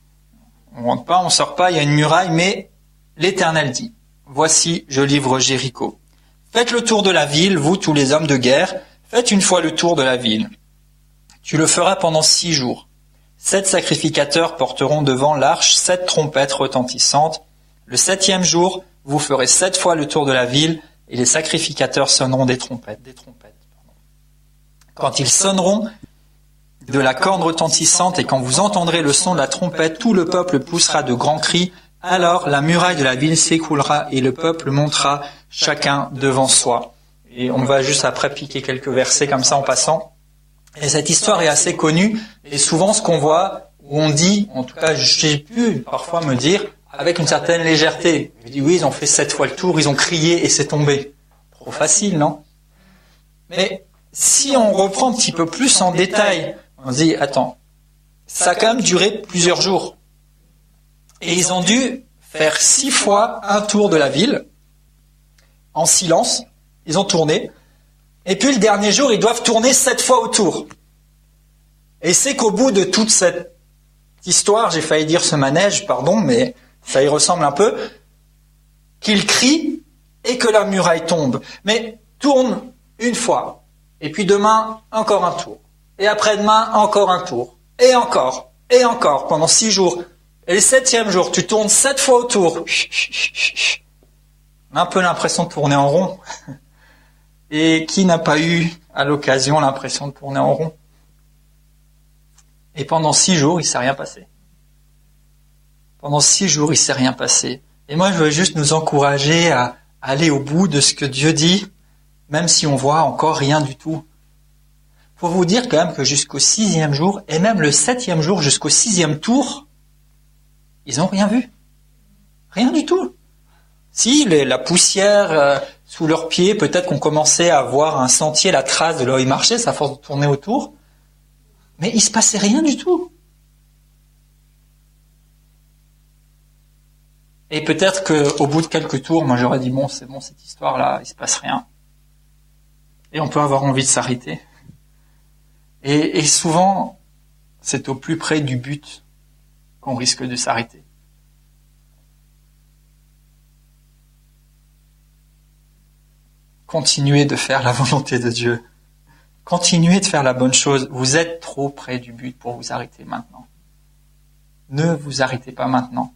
On rentre pas, on sort pas, il y a une muraille, mais l'Éternel dit « Voici, je livre Jéricho. Faites le tour de la ville, vous tous les hommes de guerre, faites une fois le tour de la ville. Tu le feras pendant 6 jours. 7 sacrificateurs porteront devant l'arche 7 trompettes retentissantes. Le 7e jour, vous ferez 7 fois le tour de la ville, et les sacrificateurs sonneront des trompettes. Quand ils sonneront de la corne retentissante et quand vous entendrez le son de la trompette, tout le peuple poussera de grands cris. Alors la muraille de la ville s'écroulera et le peuple montera chacun devant soi. Et on va juste après piquer quelques versets comme ça en passant. Et cette histoire est assez connue. Et souvent ce qu'on voit, où on dit, en tout cas j'ai pu parfois me dire, avec une certaine légèreté. Je dis oui, ils ont fait 7 fois le tour, ils ont crié et c'est tombé. Trop facile, non? Mais si on reprend un petit peu plus en détail, on se dit, attends, ça a quand même duré plusieurs jours. Et ils ont dû faire 6 fois un tour de la ville, en silence, ils ont tourné, et puis le dernier jour, ils doivent tourner 7 fois autour. Et c'est qu'au bout de toute cette histoire, j'ai failli dire ce manège, pardon, mais ça y ressemble un peu, qu'ils crient et que la muraille tombe. Mais tourne une fois, et puis demain, encore un tour. Et après-demain, encore un tour. Et encore, pendant 6 jours. Et le 7e jour, tu tournes 7 fois autour. On a un peu l'impression de tourner en rond. Et qui n'a pas eu, à l'occasion, l'impression de tourner en rond? Et pendant 6 jours, il ne s'est rien passé. Pendant 6 jours, il ne s'est rien passé. Et moi, je veux juste nous encourager à aller au bout de ce que Dieu dit, même si on voit encore rien du tout. Faut vous dire quand même que jusqu'au 6e jour, et même le 7e jour, jusqu'au 6e tour, ils n'ont rien vu. Rien du tout. Si, la poussière sous leurs pieds, peut-être qu'on commençait à voir un sentier, la trace de là où ils marchaient, à force de tourner autour. Mais il ne se passait rien du tout. Et peut-être qu'au bout de quelques tours, moi j'aurais dit, bon, c'est bon, cette histoire-là, il ne se passe rien. Et on peut avoir envie de s'arrêter. Et souvent, c'est au plus près du but qu'on risque de s'arrêter. Continuez de faire la volonté de Dieu. Continuez de faire la bonne chose. Vous êtes trop près du but pour vous arrêter maintenant. Ne vous arrêtez pas maintenant.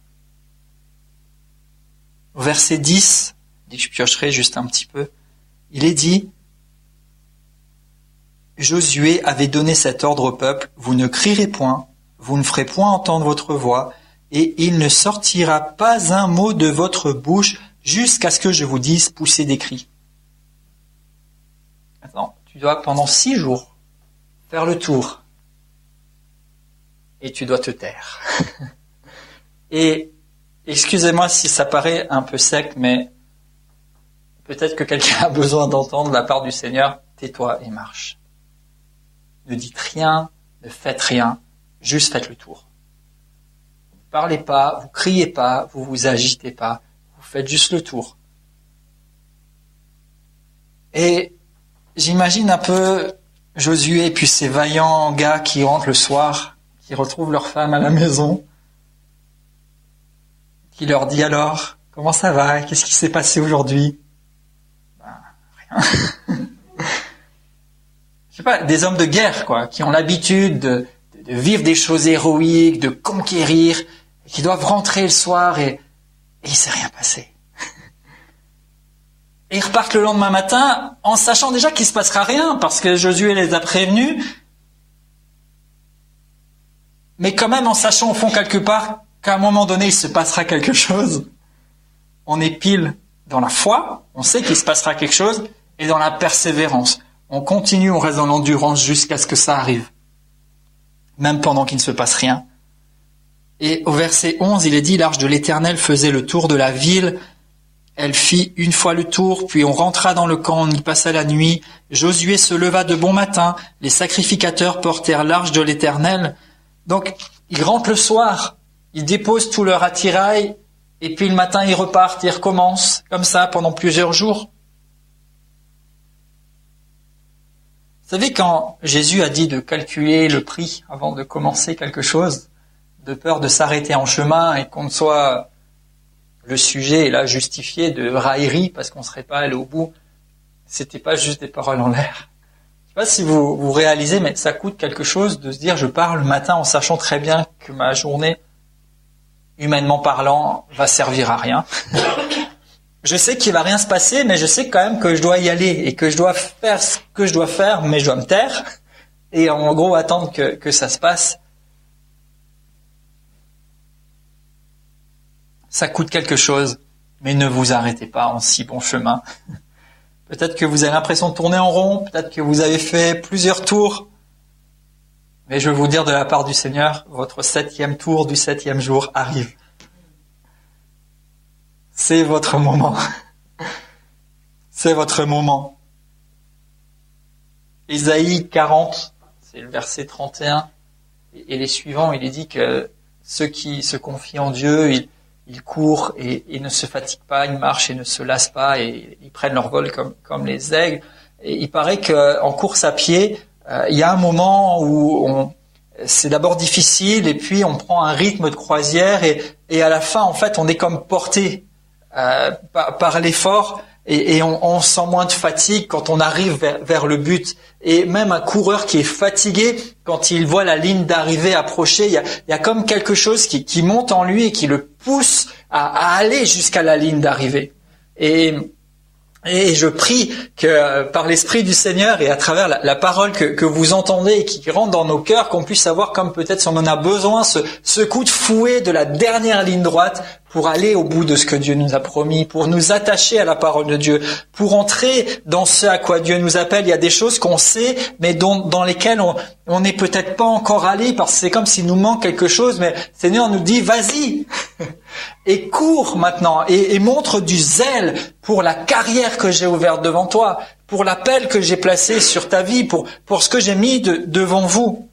Au verset 10, je piocherai juste un petit peu, il est dit, Josué avait donné cet ordre au peuple, vous ne crierez point, vous ne ferez point entendre votre voix, et il ne sortira pas un mot de votre bouche jusqu'à ce que je vous dise pousser des cris. Maintenant, tu dois pendant 6 jours faire le tour, et tu dois te taire. Et excusez-moi si ça paraît un peu sec, mais peut-être que quelqu'un a besoin d'entendre de la part du Seigneur, tais-toi et marche. Ne dites rien, ne faites rien, juste faites le tour. Vous ne parlez pas, vous criez pas, vous vous agitez pas, vous faites juste le tour. Et j'imagine un peu Josué et puis ces vaillants gars qui rentrent le soir, qui retrouvent leur femme à la maison, qui leur dit alors, comment ça va, qu'est-ce qui s'est passé aujourd'hui? Rien. Je sais pas, des hommes de guerre, quoi, qui ont l'habitude de vivre des choses héroïques, de conquérir, et qui doivent rentrer le soir et il s'est rien passé. Et ils repartent le lendemain matin en sachant déjà qu'il se passera rien, parce que Josué les a prévenus, mais quand même en sachant au fond quelque part qu'à un moment donné il se passera quelque chose. On est pile dans la foi, on sait qu'il se passera quelque chose, et dans la persévérance. On continue, on reste dans l'endurance jusqu'à ce que ça arrive. Même pendant qu'il ne se passe rien. Et au verset 11, il est dit, l'arche de l'Éternel faisait le tour de la ville. Elle fit une fois le tour, puis on rentra dans le camp, on y passa la nuit. Josué se leva de bon matin, les sacrificateurs portèrent l'arche de l'Éternel. Donc, ils rentrent le soir, ils déposent tout leur attirail, et puis le matin, ils repartent, ils recommencent, comme ça, pendant plusieurs jours. Vous savez, quand Jésus a dit de calculer le prix avant de commencer quelque chose, de peur de s'arrêter en chemin et qu'on ne soit le sujet là justifié de raillerie parce qu'on ne serait pas allé au bout, c'était pas juste des paroles en l'air. Je sais pas si vous réalisez, mais ça coûte quelque chose de se dire je pars le matin en sachant très bien que ma journée, humainement parlant, va servir à rien. Je sais qu'il va rien se passer, mais je sais quand même que je dois y aller et que je dois faire ce que je dois faire, mais je dois me taire et en gros attendre que ça se passe. Ça coûte quelque chose, mais ne vous arrêtez pas en si bon chemin. Peut-être que vous avez l'impression de tourner en rond, peut-être que vous avez fait plusieurs tours, mais je veux vous dire de la part du Seigneur, votre 7e tour du 7e jour arrive. C'est votre moment. C'est votre moment. Ésaïe 40, c'est le verset 31, et les suivants, il est dit que ceux qui se confient en Dieu, ils courent et ne se fatiguent pas, ils marchent et ne se lassent pas et ils prennent leur vol comme les aigles. Et il paraît qu'en course à pied, il y a un moment où c'est d'abord difficile et puis on prend un rythme de croisière et à la fin, en fait, on est comme porté par l'effort et on sent moins de fatigue quand on arrive vers le but. Et même un coureur qui est fatigué, quand il voit la ligne d'arrivée approcher, il y a comme quelque chose qui monte en lui et qui le pousse à aller jusqu'à la ligne d'arrivée. Et je prie que par l'Esprit du Seigneur et à travers la parole que vous entendez et qui rentre dans nos cœurs, qu'on puisse avoir comme peut-être si on en a besoin, ce coup de fouet de la dernière ligne droite pour aller au bout de ce que Dieu nous a promis, pour nous attacher à la parole de Dieu, pour entrer dans ce à quoi Dieu nous appelle. Il y a des choses qu'on sait, mais dans lesquelles on n'est peut-être pas encore allé, parce que c'est comme s'il nous manque quelque chose, mais le Seigneur nous dit, vas-y, et cours maintenant, et montre du zèle pour la carrière que j'ai ouverte devant toi, pour l'appel que j'ai placé sur ta vie, pour ce que j'ai mis devant vous.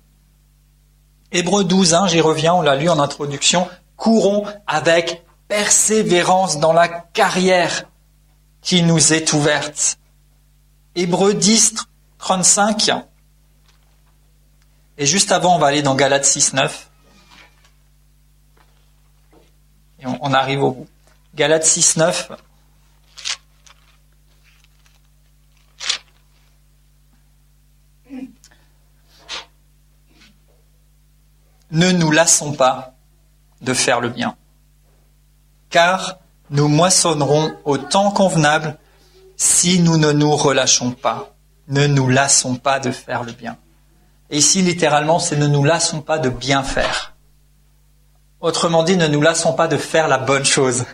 Hébreux 12, j'y reviens, on l'a lu en introduction, courons avec persévérance dans la carrière qui nous est ouverte. Hébreux 10, 35. Et juste avant, on va aller dans Galates 6, 9. Et on arrive au bout. Galates 6, 9. Ne nous lassons pas de faire le bien, car nous moissonnerons au temps convenable si nous ne nous relâchons pas. Ne nous lassons pas de faire le bien. Et ici, littéralement, c'est ne nous lassons pas de bien faire. Autrement dit, ne nous lassons pas de faire la bonne chose,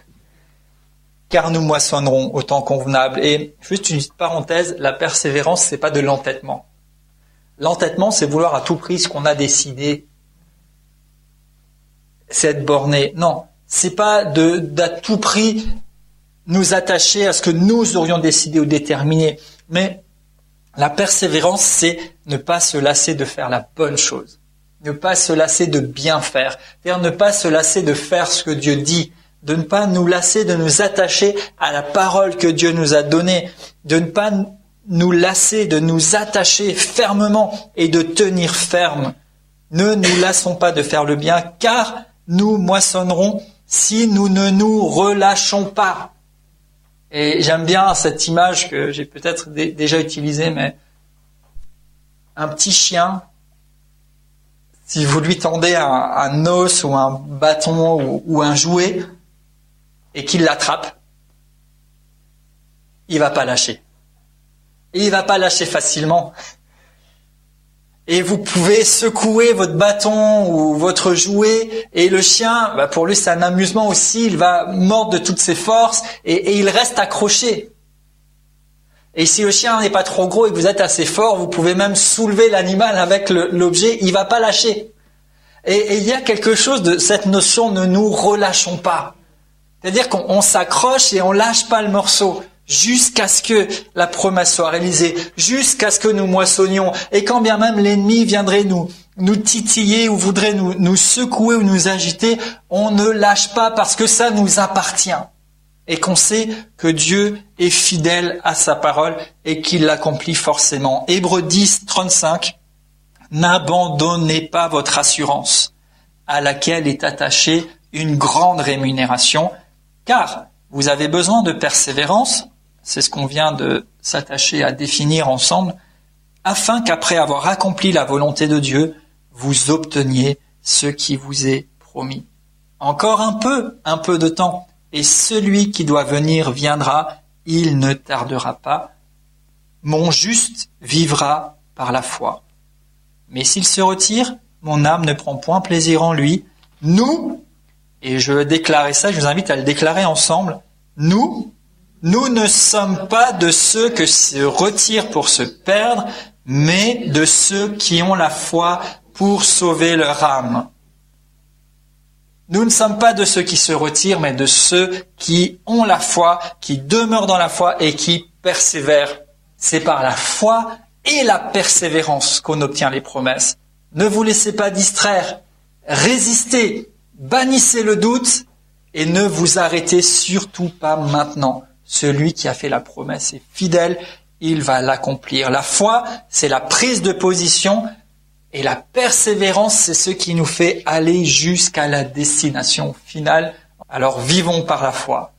car nous moissonnerons au temps convenable. Et juste une petite parenthèse, la persévérance, c'est pas de l'entêtement. L'entêtement, c'est vouloir à tout prix ce qu'on a décidé. C'est être borné. Non, c'est pas d'à tout prix nous attacher à ce que nous aurions décidé ou déterminé. Mais la persévérance, c'est ne pas se lasser de faire la bonne chose. Ne pas se lasser de bien faire. C'est-à-dire ne pas se lasser de faire ce que Dieu dit. De ne pas nous lasser de nous attacher à la parole que Dieu nous a donnée. De ne pas nous lasser de nous attacher fermement et de tenir ferme. Ne nous lassons pas de faire le bien, car nous moissonnerons si nous ne nous relâchons pas. Et j'aime bien cette image que j'ai peut-être déjà utilisée, mais un petit chien, si vous lui tendez un os ou un bâton ou un jouet et qu'il l'attrape, il va pas lâcher. Et il va pas lâcher facilement. Et vous pouvez secouer votre bâton ou votre jouet, et le chien, pour lui c'est un amusement aussi, il va mordre de toutes ses forces, et il reste accroché. Et si le chien n'est pas trop gros et que vous êtes assez fort, vous pouvez même soulever l'animal avec l'objet, il va pas lâcher. Et il y a quelque chose de cette notion, ne nous relâchons pas. C'est-à-dire qu'on s'accroche et on lâche pas le morceau jusqu'à ce que la promesse soit réalisée, jusqu'à ce que nous moissonnions. Et quand bien même l'ennemi viendrait nous titiller ou voudrait nous secouer ou nous agiter, on ne lâche pas parce que ça nous appartient. Et qu'on sait que Dieu est fidèle à sa parole et qu'il l'accomplit forcément. Hébreux 10, 35. N'abandonnez pas votre assurance, à laquelle est attachée une grande rémunération, car vous avez besoin de persévérance, c'est ce qu'on vient de s'attacher à définir ensemble, afin qu'après avoir accompli la volonté de Dieu, vous obteniez ce qui vous est promis. Encore un peu de temps, et celui qui doit venir viendra, il ne tardera pas. Mon juste vivra par la foi. Mais s'il se retire, mon âme ne prend point plaisir en lui. Nous, et je veux déclarer ça, je vous invite à le déclarer ensemble, nous ne sommes pas de ceux qui se retirent pour se perdre, mais de ceux qui ont la foi pour sauver leur âme. Nous ne sommes pas de ceux qui se retirent, mais de ceux qui ont la foi, qui demeurent dans la foi et qui persévèrent. C'est par la foi et la persévérance qu'on obtient les promesses. Ne vous laissez pas distraire, résistez, bannissez le doute et ne vous arrêtez surtout pas maintenant. Celui qui a fait la promesse est fidèle, il va l'accomplir. La foi, c'est la prise de position et la persévérance, c'est ce qui nous fait aller jusqu'à la destination finale. Alors vivons par la foi.